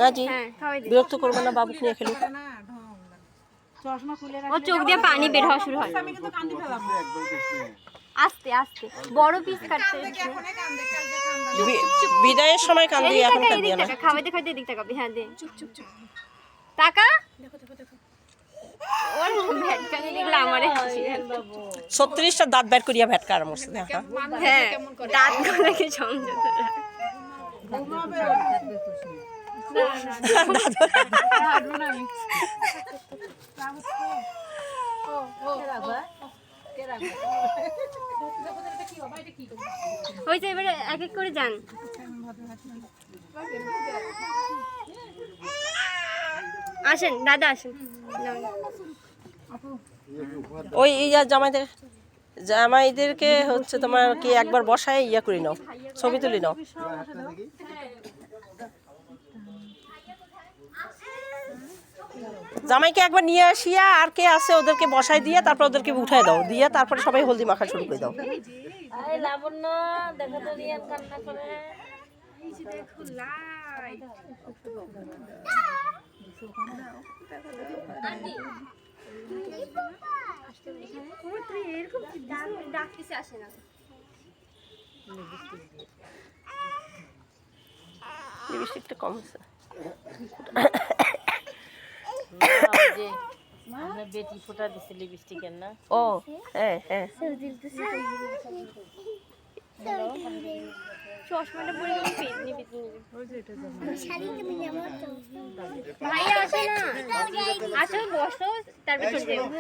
না জি, বিরক্ত করবো না, বাবুকে নিয়ে খেলুক। ও চোখ দিয়ে পানি বের হওয়া শুরু হয়। আস্তে আস্তে বড় পিস কাটতে। বিদায়ের সময় কান্দি, এখন কান্দি না। খাওয়াইতে খাওয়াইতে এদিক তাকাবি। হ্যাঁ দে, চুপ চুপ চুপ টাকা। ওর ভেটকানি দেখলে আমারে হাসি। 36টা দাঁত বের করিয়া ভেটকা আর মরছে দেখা। হ্যাঁ দাঁত করে কি সংযত রাখ। হয়েছে, এবারে এক এক করে যান। আসেন দাদা আসেন। ওই ইয়া জামাইদেরকে হচ্ছে তোমার কি একবার বসায় ইয়া করে নাও, ছবি তুলি নাও। জামাইকে একবার নিয়ে আসিয়া আর কে আছে ওদেরকে বসাই দিয়ে তারপর ওদেরকে উঠাই দাও, দিয়ে তারপরে সবাই হলদি মাখা শুরু করে দাও। লাবণ্য দেখো তো রিয়ান কান্না করে। লিপস্টিকটা কম আছে। বেটি ফোটা দিছে লিপস্টিকের না। ও হ্যাঁ হ্যাঁ, চশমাটা পরে কেমন পেতনি পেতনি। ভাইয়া আসো না, আসো বসো তারপর চলে যাবো।